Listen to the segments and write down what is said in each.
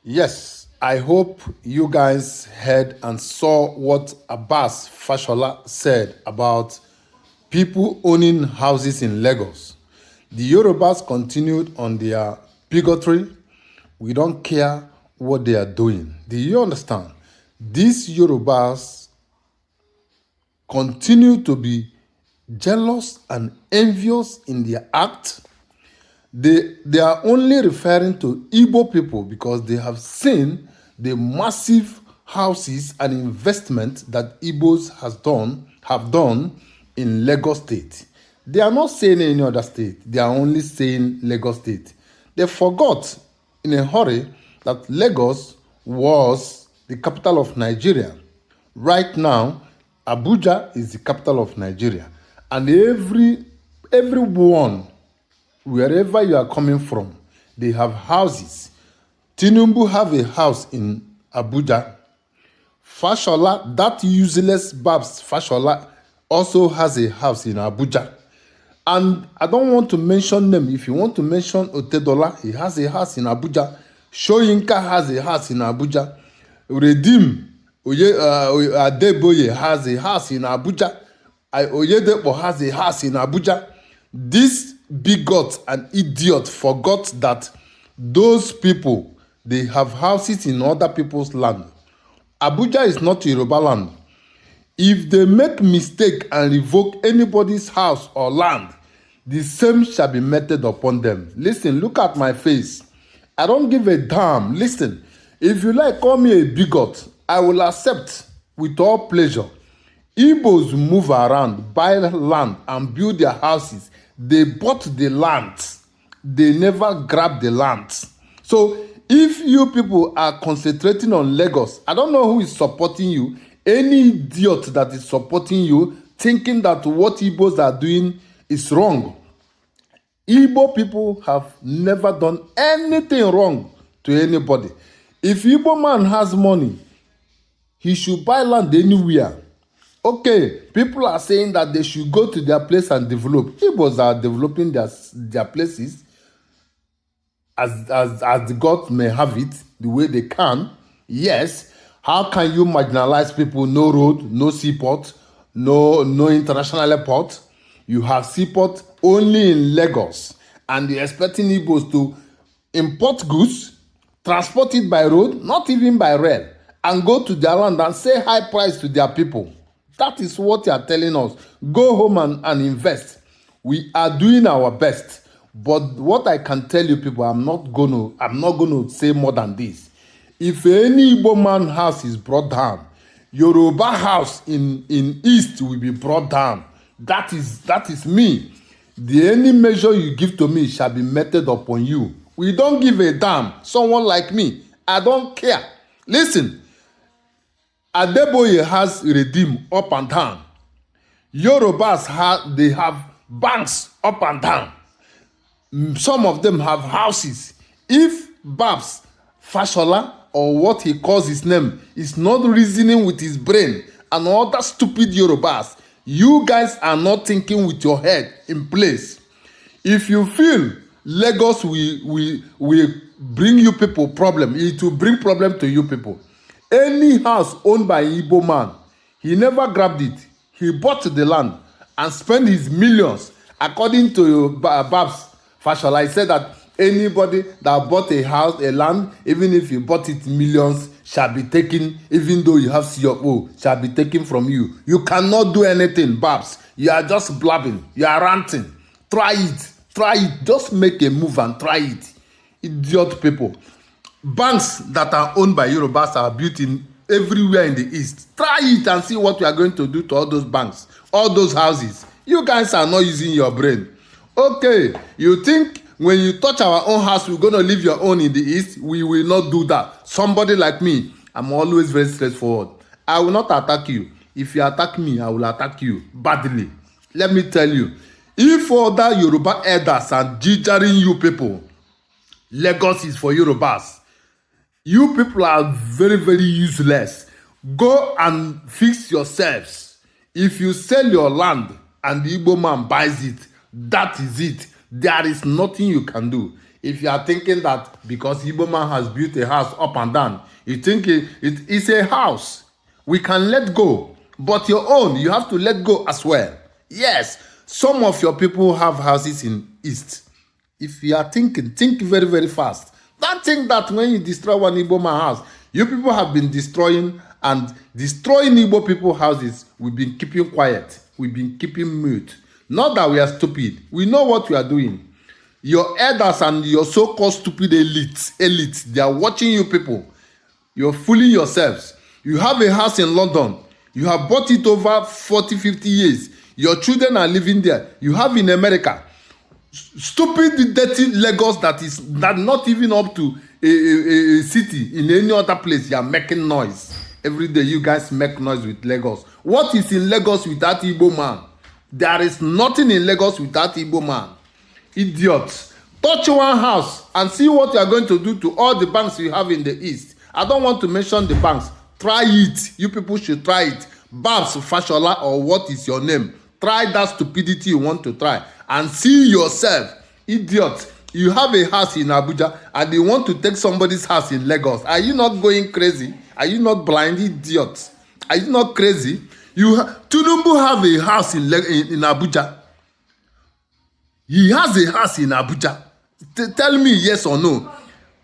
Yes, I hope you guys heard and saw what Abbas Fashola said about people owning houses in Lagos. The Yorubas continued on their bigotry. We don't care what they are doing. Do you understand? These Yorubas continue to be jealous and envious in their act. They are only referring to Igbo people because they have seen the massive houses and investment that Igbos have done in Lagos State. They are not saying any other state. They are only saying Lagos State. They forgot in a hurry that Lagos was the capital of Nigeria. Right now, Abuja is the capital of Nigeria, and everyone, wherever you are coming from, they have houses. Tinubu have a house in Abuja. Fashola, that useless Babs Fashola, also has a house in Abuja. And I don't want to mention them. If you want to mention Otedola, he has a house in Abuja. Shoyinka has a house in Abuja. Redeem Adeboye has a house in Abuja. Oyedepo has a house in Abuja. This bigot and idiot forgot that those people, they have houses in other people's land. Abuja is not Yoruba land. If they make mistake and revoke anybody's house or land, the same shall be meted upon them. Listen, look at my face. I don't give a damn. Listen, if you like, call me a bigot. I will accept with all pleasure. Igbos move around, buy land, and build their houses. They bought the land. They never grabbed the land. So if you people are concentrating on Lagos, I don't know who is supporting you. Any idiot that is supporting you, thinking that what Igbos are doing is wrong. Igbo people have never done anything wrong to anybody. If Igbo man has money, he should buy land anywhere. Okay, people are saying that they should go to their place and develop. Igbos are developing their places as the God may have it, the way they can. Yes. How can you marginalize people? No road, no seaport, no international airport. You have seaport only in Lagos, and you're expecting Igbos to import goods, transport it by road, not even by rail, and go to their land and say high price to their people. That is what you are telling us. Go home and invest. We are doing our best, but what I can tell you people, I'm not gonna say more than this. If any Igbo man house is brought down, Yoruba house in East will be brought down. That is me. The any measure you give to me shall be meted upon you. We don't give a damn. Someone like me, I don't care. Listen, Adeboye has redeem up and down. Yorubas they have banks up and down. Some of them have houses. If Babs Fashola, or what he calls his name, is not reasoning with his brain, and other stupid Yorubas, you guys are not thinking with your head in place. If you feel Lagos will bring you people problem, it will bring problem to you people. Any house owned by Igbo man, he never grabbed it. He bought the land and spent his millions. According to Babs Fashola, he said that anybody that bought a house, a land, even if you bought it millions, shall be taken, even though you have CFO, shall be taken from you. You cannot do anything, Babs. You are just blabbing. You are ranting. Try it. Try it. Just make a move and try it. Idiot people. Banks that are owned by Yorubas are built in everywhere in the East. Try it and see what we are going to do to all those banks, all those houses. You guys are not using your brain. Okay, you think when you touch our own house, we're going to leave your own in the East? We will not do that. Somebody like me, I'm always very straightforward. I will not attack you. If you attack me, I will attack you badly. Let me tell you, if other Yoruba elders are jittering you people, Lagos is for Yorubas. You people are very, very useless. Go and fix yourselves. If you sell your land and the Igbo man buys it, that is it. There is nothing you can do. If you are thinking that because Igbo man has built a house up and down, you think it is a house. We can let go. But your own, you have to let go as well. Yes, some of your people have houses in East. If you are thinking, think very, very fast. Don't think that when you destroy one Igbo man house, you people have been destroying Igbo people houses. We've been keeping quiet. We've been keeping mute. Not that we are stupid. We know what we are doing. Your elders and your so-called stupid elites, they are watching you people. You're fooling yourselves. You have a house in London. You have bought it over 40, 50 years. Your children are living there. You have in America. Stupid, dirty Lagos that is not even up to a city in any other place. You are making noise. Every day you guys make noise with Lagos. What is in Lagos without Igbo man? There is nothing in Lagos without Igbo man. Idiots. Touch one house and see what you are going to do to all the banks you have in the East. I don't want to mention the banks. Try it. You people should try it. Babs, Fashola, or what is your name? Try that stupidity you want to try and see yourself. Idiot. You have a house in Abuja and you want to take somebody's house in Lagos. Are you not going crazy? Are you not blind? Idiot. Are you not crazy? Tinubu have a house in Abuja. He has a house in Abuja. Tell me yes or no.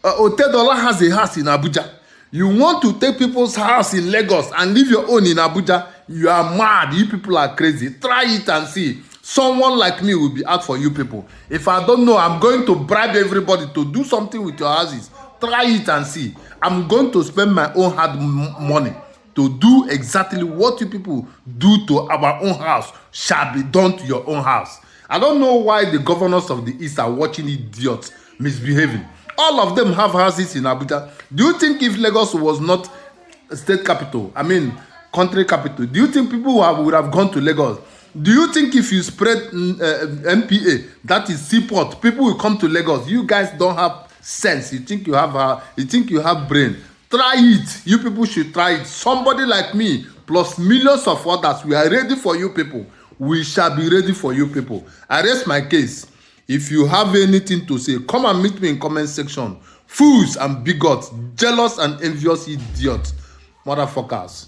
Otedola has a house in Abuja. You want to take people's house in Lagos and leave your own in Abuja? You are mad. You people are crazy. Try it and see. Someone like me will be out for you people. If I don't know, I'm going to bribe everybody to do something with your houses. Try it and see. I'm going to spend my own hard money to do exactly what you people do to our own house shall be done to your own house. I don't know why the governors of the East are watching idiots misbehaving. All of them have houses in Abuja. Do you think if Lagos was not a state capital, I mean country capital, do you think people would have gone to Lagos? Do you think if you spread MPA, that is seaport, people will come to Lagos? You guys don't have sense. You think you have brain. Try it. You people should try it. Somebody like me plus millions of others, we are ready for you people. We shall be ready for you people. I rest my case. If you have anything to say, come and meet me in comment section. Fools and bigots, jealous and envious idiots, motherfuckers.